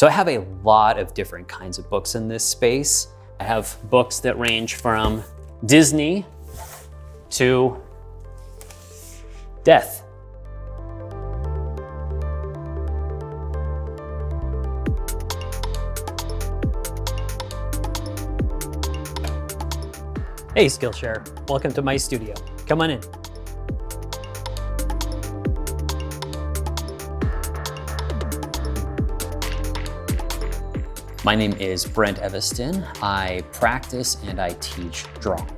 So I have a lot of different kinds of books in this space. I have books that range from Disney to death. Hey Skillshare, welcome to my studio. Come on in. My name is Brent Eviston. I practice and I teach drawing.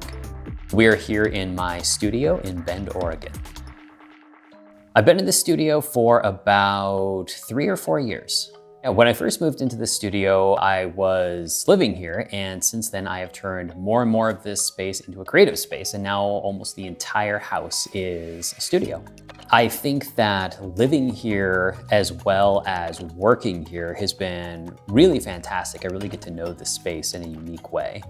We're here in my studio in Bend, Oregon. I've been in the studio for about 3 or 4 years. When I first moved into the studio, I was living here, and since then I have turned more and more of this space into a creative space, and now almost the entire house is a studio. I think that living here as well as working here has been really fantastic. I really get to know the space in a unique way.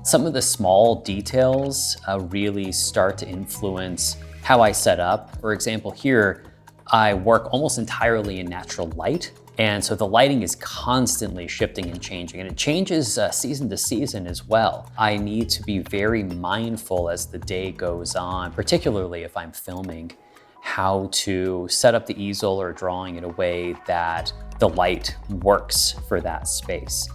Some of the small details really start to influence how I set up. For example, here, I work almost entirely in natural light. And so the lighting is constantly shifting and changing, and it changes season to season as well. I need to be very mindful as the day goes on, particularly if I'm filming, how to set up the easel or drawing in a way that the light works for that space.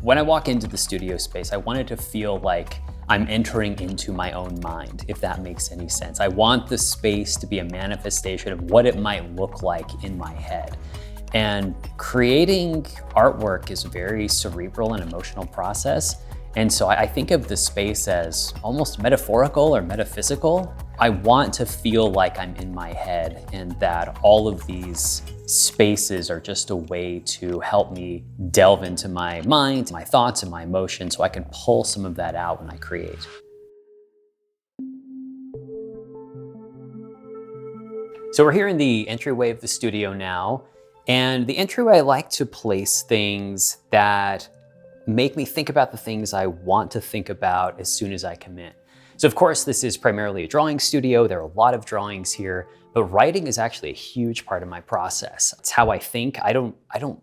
When I walk into the studio space, I want it to feel like I'm entering into my own mind, if that makes any sense. I want the space to be a manifestation of what it might look like in my head. And creating artwork is a very cerebral and emotional process. And so I think of the space as almost metaphorical or metaphysical. I want to feel like I'm in my head, and that all of these spaces are just a way to help me delve into my mind, my thoughts, and my emotions, so I can pull some of that out when I create. So we're here in the entryway of the studio now. And the entryway, I like to place things that make me think about the things I want to think about as soon as I come in. So of course, this is primarily a drawing studio. There are a lot of drawings here, but writing is actually a huge part of my process. It's how I think. I don't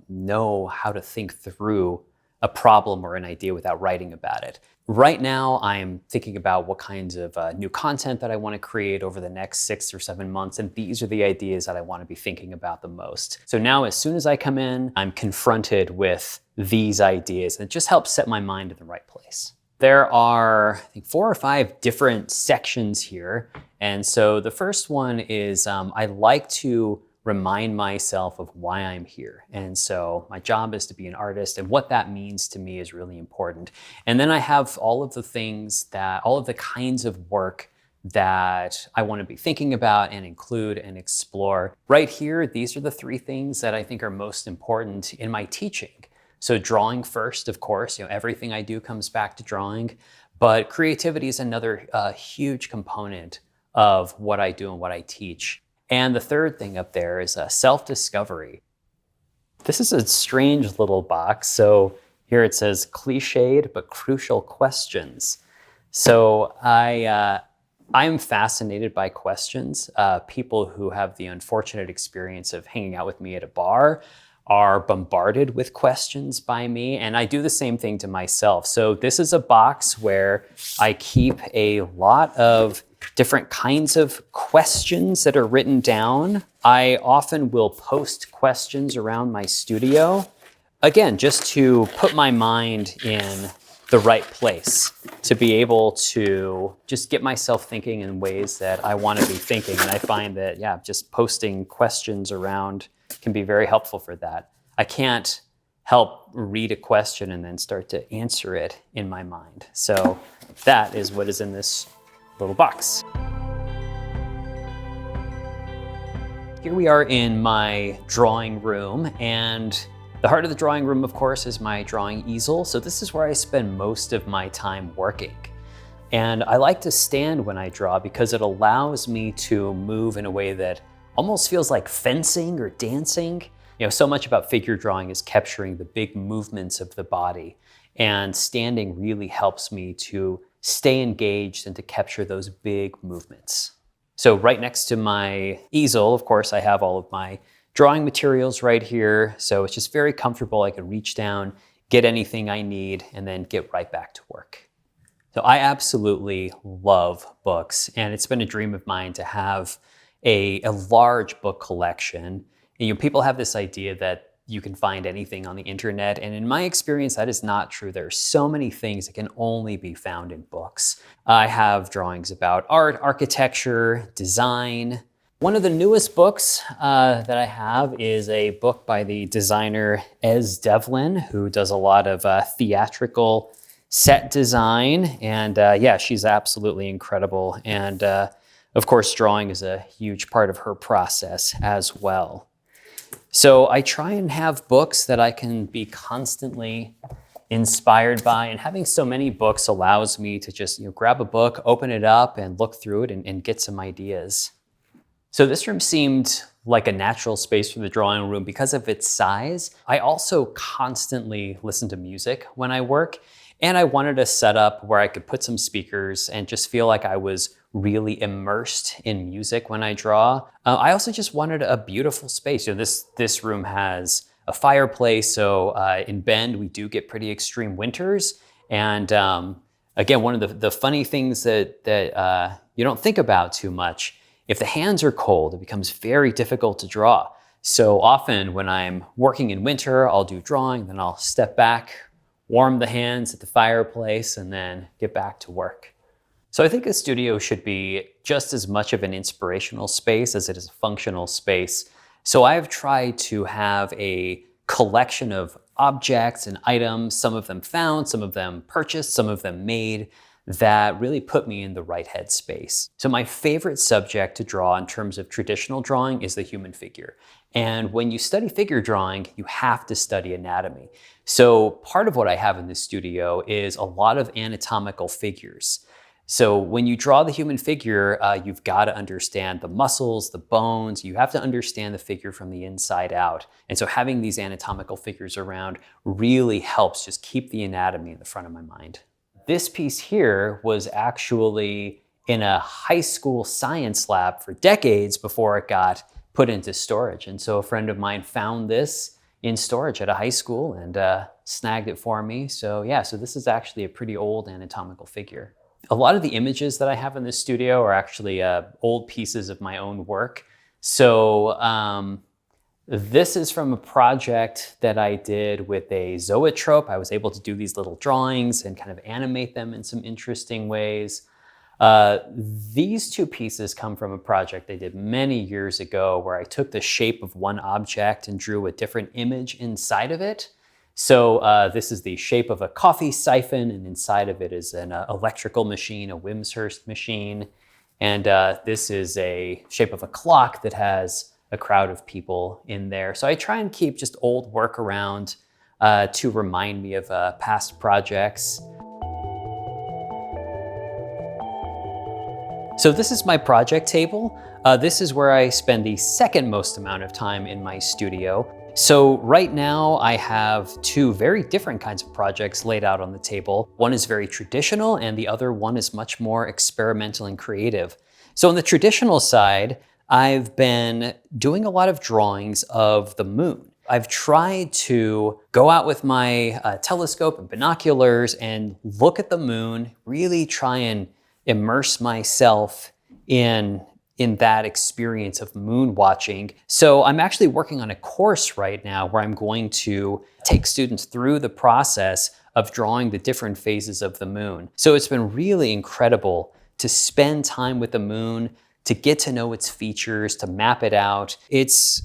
know how to think through a problem or an idea without writing about it. Right now, I'm thinking about what kinds of new content that I want to create over the next 6 or 7 months, and these are the ideas that I want to be thinking about the most. So now, as soon as I come in, I'm confronted with these ideas, and it just helps set my mind in the right place. There are, I think, 4 or 5 different sections here, and so the first one is I like to remind myself of why I'm here. And so my job is to be an artist, and what that means to me is really important. And then I have all of the kinds of work that I want to be thinking about and include and explore. Right here, these are the 3 things that I think are most important in my teaching. So drawing first, of course, everything I do comes back to drawing, but creativity is another huge component of what I do and what I teach. And the third thing up there is self-discovery. This is a strange little box. So here it says cliched but crucial questions. So I'm fascinated by questions. People who have the unfortunate experience of hanging out with me at a bar are bombarded with questions by me, and I do the same thing to myself. So this is a box where I keep a lot of different kinds of questions that are written down. I often will post questions around my studio, again, just to put my mind in the right place, to be able to just get myself thinking in ways that I want to be thinking. And I find that, just posting questions around can be very helpful for that. I can't help read a question and then start to answer it in my mind. So that is what is in this little box. Here we are in my drawing room, and the heart of the drawing room, of course, is my drawing easel. So this is where I spend most of my time working. And I like to stand when I draw because it allows me to move in a way that almost feels like fencing or dancing. So much about figure drawing is capturing the big movements of the body, and standing really helps me to stay engaged and to capture those big movements. So right next to my easel, of course, I have all of my drawing materials right here. So it's just very comfortable. I can reach down, get anything I need, and then get right back to work. So I absolutely love books, and it's been a dream of mine to have a large book collection. And, people have this idea that you can find anything on the internet, and in my experience, that is not true. There are so many things that can only be found in books. I have drawings about art, architecture, design. One of the newest books that I have is a book by the designer Ez Devlin, who does a lot of theatrical set design. And yeah, she's absolutely incredible. And of course, drawing is a huge part of her process as well. So I try and have books that I can be constantly inspired by, and having so many books allows me to just grab a book, open it up, and look through it and get some ideas. So this room seemed like a natural space for the drawing room because of its size. I also constantly listen to music when I work, and I wanted a setup where I could put some speakers and just feel like I was really immersed in music when I draw. I also just wanted a beautiful space. This room has a fireplace, so in Bend we do get pretty extreme winters. And again, one of the funny things that you don't think about too much, if the hands are cold, it becomes very difficult to draw. So often when I'm working in winter, I'll do drawing, then I'll step back, warm the hands at the fireplace, and then get back to work. So I think a studio should be just as much of an inspirational space as it is a functional space. So I've tried to have a collection of objects and items, some of them found, some of them purchased, some of them made, that really put me in the right headspace. So my favorite subject to draw in terms of traditional drawing is the human figure. And when you study figure drawing, you have to study anatomy. So part of what I have in this studio is a lot of anatomical figures. So when you draw the human figure, you've got to understand the muscles, the bones. You have to understand the figure from the inside out. And so having these anatomical figures around really helps just keep the anatomy in the front of my mind. This piece here was actually in a high school science lab for decades before it got put into storage. And so a friend of mine found this in storage at a high school and snagged it for me. So yeah, so this is actually a pretty old anatomical figure. A lot of the images that I have in this studio are actually old pieces of my own work. So this is from a project that I did with a zoetrope. I was able to do these little drawings and kind of animate them in some interesting ways. These two pieces come from a project I did many years ago where I took the shape of one object and drew a different image inside of it. So this is the shape of a coffee siphon, and inside of it is an electrical machine, a Wimshurst machine. And this is a shape of a clock that has a crowd of people in there. So I try and keep just old work around to remind me of past projects. So this is my project table. This is where I spend the second most amount of time in my studio. So right now I have two very different kinds of projects laid out on the table. One is very traditional and the other one is much more experimental and creative. So on the traditional side, I've been doing a lot of drawings of the moon. I've tried to go out with my telescope and binoculars and look at the moon, really try and immerse myself in that experience of moon watching. So I'm actually working on a course right now where I'm going to take students through the process of drawing the different phases of the moon. So it's been really incredible to spend time with the moon, to get to know its features, to map it out. It's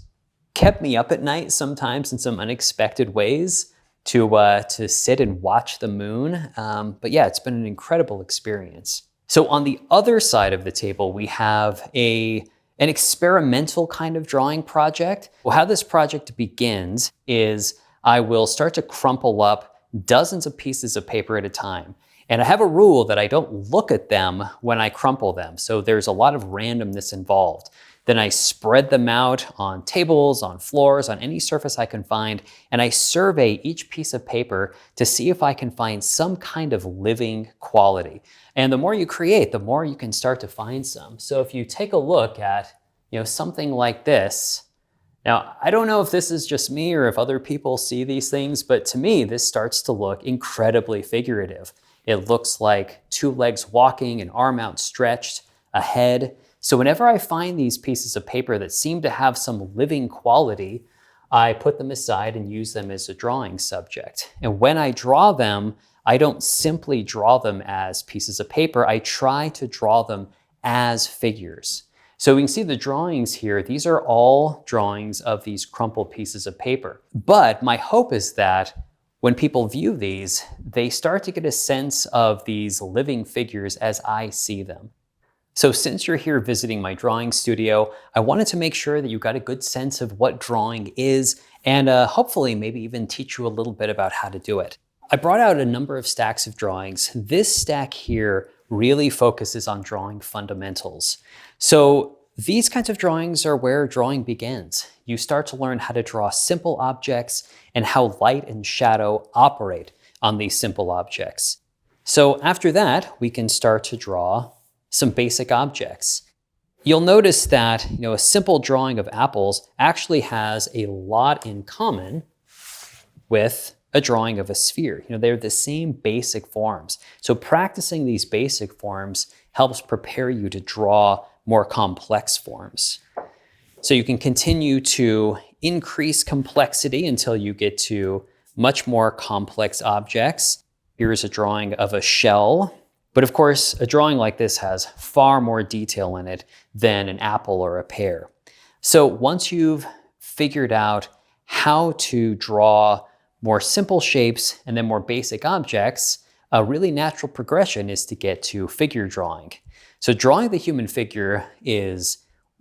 kept me up at night sometimes in some unexpected ways to sit and watch the moon. But yeah, it's been an incredible experience. So on the other side of the table, we have an experimental kind of drawing project. Well, how this project begins is I will start to crumple up dozens of pieces of paper at a time. And I have a rule that I don't look at them when I crumple them. So there's a lot of randomness involved. Then I spread them out on tables, on floors, on any surface I can find, and I survey each piece of paper to see if I can find some kind of living quality. And the more you create, the more you can start to find some. So if you take a look at, something like this, Now, I don't know if this is just me or if other people see these things, but to me, this starts to look incredibly figurative. It looks like two legs walking, an arm outstretched, a head. So whenever I find these pieces of paper that seem to have some living quality, I put them aside and use them as a drawing subject. And when I draw them, I don't simply draw them as pieces of paper. I try to draw them as figures. So we can see the drawings here. These are all drawings of these crumpled pieces of paper. But my hope is that when people view these, they start to get a sense of these living figures as I see them. So since you're here visiting my drawing studio, I wanted to make sure that you got a good sense of what drawing is and hopefully maybe even teach you a little bit about how to do it. I brought out a number of stacks of drawings. This stack here really focuses on drawing fundamentals. So these kinds of drawings are where drawing begins. You start to learn how to draw simple objects and how light and shadow operate on these simple objects. So after that, we can start to draw some basic objects. You'll notice that, a simple drawing of apples actually has a lot in common with a drawing of a sphere. They're the same basic forms. So practicing these basic forms helps prepare you to draw more complex forms. So you can continue to increase complexity until you get to much more complex objects. Here's a drawing of a shell. But of course, a drawing like this has far more detail in it than an apple or a pear. So once you've figured out how to draw more simple shapes and then more basic objects, a really natural progression is to get to figure drawing. So drawing the human figure is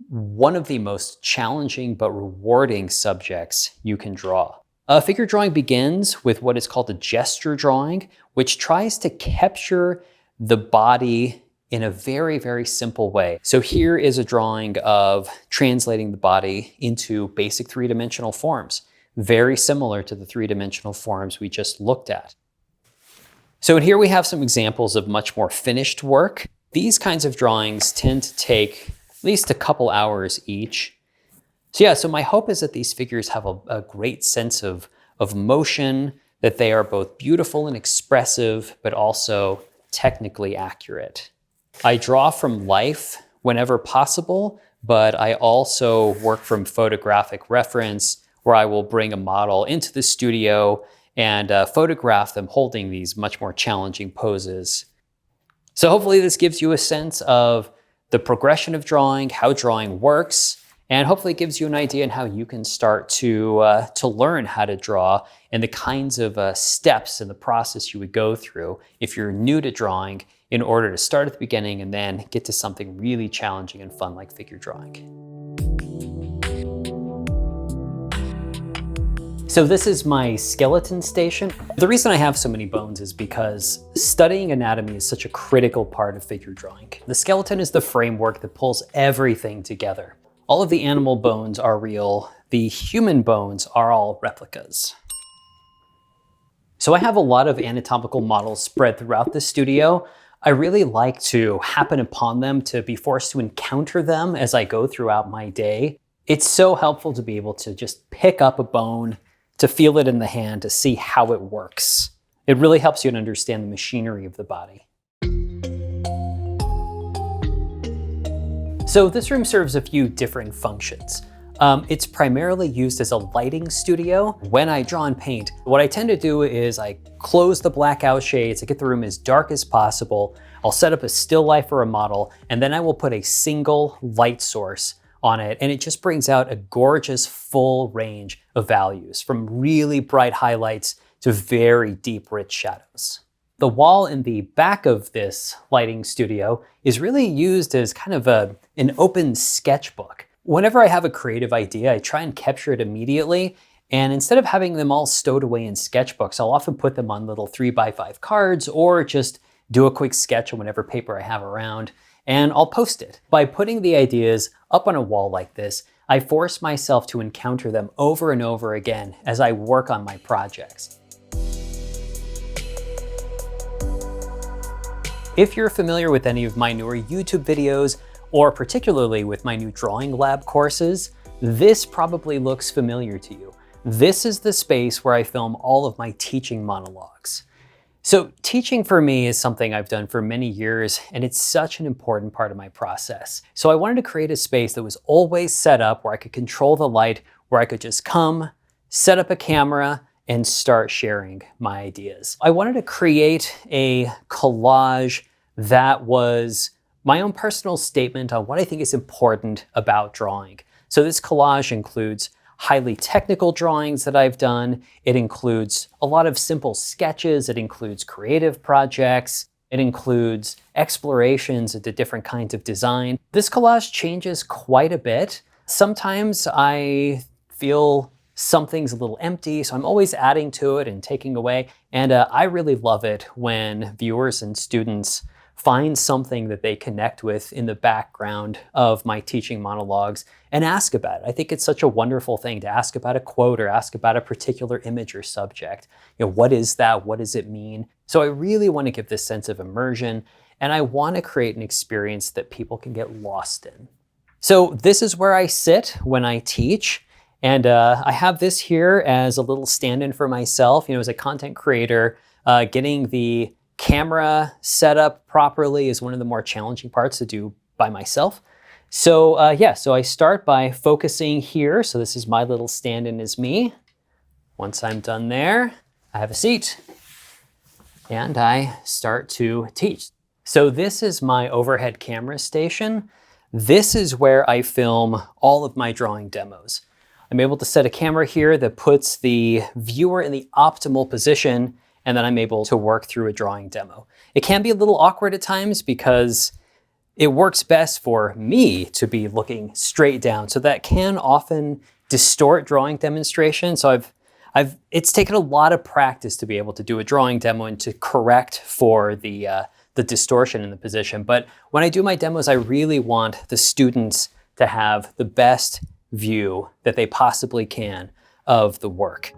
one of the most challenging but rewarding subjects you can draw. Figure drawing begins with what is called a gesture drawing, which tries to capture the body in a very, very simple way. So here is a drawing of translating the body into basic three-dimensional forms, very similar to the three-dimensional forms we just looked at. So here we have some examples of much more finished work. These kinds of drawings tend to take at least a couple hours each. So my hope is that these figures have a great sense of motion, that they are both beautiful and expressive, but also technically accurate. I draw from life whenever possible, but I also work from photographic reference, where I will bring a model into the studio and photograph them holding these much more challenging poses. So hopefully this gives you a sense of the progression of drawing, how drawing works, and hopefully it gives you an idea on how you can start to learn how to draw and the kinds of steps in the process you would go through if you're new to drawing in order to start at the beginning and then get to something really challenging and fun like figure drawing. So this is my skeleton station. The reason I have so many bones is because studying anatomy is such a critical part of figure drawing. The skeleton is the framework that pulls everything together. All of the animal bones are real. The human bones are all replicas. So I have a lot of anatomical models spread throughout the studio. I really like to happen upon them, to be forced to encounter them as I go throughout my day. It's so helpful to be able to just pick up a bone, to feel it in the hand, to see how it works. It really helps you to understand the machinery of the body. So this room serves a few different functions. It's primarily used as a lighting studio. When I draw and paint, what I tend to do is I close the blackout shades to get the room as dark as possible. I'll set up a still life or a model, and then I will put a single light source on it, and it just brings out a gorgeous full range of values, from really bright highlights to very deep, rich shadows. The wall in the back of this lighting studio is really used as kind of an open sketchbook. Whenever I have a creative idea, I try and capture it immediately, and instead of having them all stowed away in sketchbooks, I'll often put them on little 3x5 cards or just do a quick sketch on whatever paper I have around, and I'll post it. By putting the ideas up on a wall like this, I force myself to encounter them over and over again as I work on my projects. If you're familiar with any of my newer YouTube videos, or particularly with my new drawing lab courses, this probably looks familiar to you. This is the space where I film all of my teaching monologues. So teaching for me is something I've done for many years, and it's such an important part of my process. So I wanted to create a space that was always set up where I could control the light, where I could just come, set up a camera, and start sharing my ideas. I wanted to create a collage that was my own personal statement on what I think is important about drawing. So this collage includes highly technical drawings that I've done. It includes a lot of simple sketches. It includes creative projects. It includes explorations into different kinds of design. This collage changes quite a bit. Sometimes I feel something's a little empty, so I'm always adding to it and taking away. And I really love it when viewers and students find something that they connect with in the background of my teaching monologues and ask about it. I think it's such a wonderful thing to ask about a quote or ask about a particular image or subject. What is that? What does it mean? So I really want to give this sense of immersion, and I want to create an experience that people can get lost in. So this is where I sit when I teach. And I have this here as a little stand-in for myself. As a content creator, getting the camera set up properly is one of the more challenging parts to do by myself. So so I start by focusing here. So this is my little stand-in as me. Once I'm done there, I have a seat and I start to teach. So this is my overhead camera station. This is where I film all of my drawing demos. I'm able to set a camera here that puts the viewer in the optimal position, and then I'm able to work through a drawing demo. It can be a little awkward at times because it works best for me to be looking straight down. So that can often distort drawing demonstrations. So it's taken a lot of practice to be able to do a drawing demo and to correct for the distortion in the position. But when I do my demos, I really want the students to have the best view that they possibly can of the work.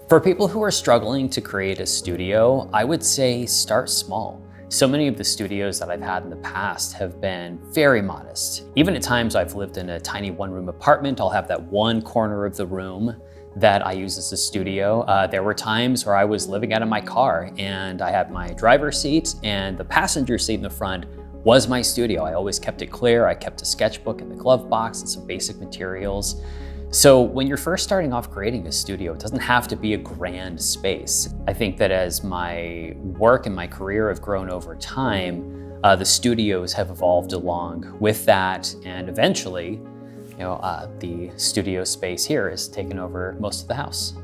For people who are struggling to create a studio, I would say start small. So many of the studios that I've had in the past have been very modest. Even at times I've lived in a tiny one-room apartment, I'll have that one corner of the room that I use as a studio. There were times where I was living out of my car and I had my driver's seat and the passenger seat in the front was my studio. I always kept it clear. I kept a sketchbook in the glove box and some basic materials. So when you're first starting off creating a studio, it doesn't have to be a grand space. I think that as my work and my career have grown over time, the studios have evolved along with that, and eventually, the studio space here has taken over most of the house.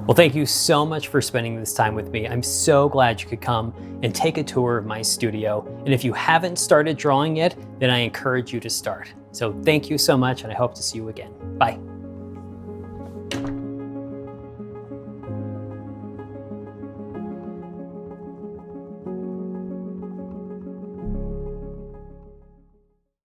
Well, thank you so much for spending this time with me. I'm so glad you could come and take a tour of my studio. And if you haven't started drawing yet, then I encourage you to start. So thank you so much, and I hope to see you again. Bye.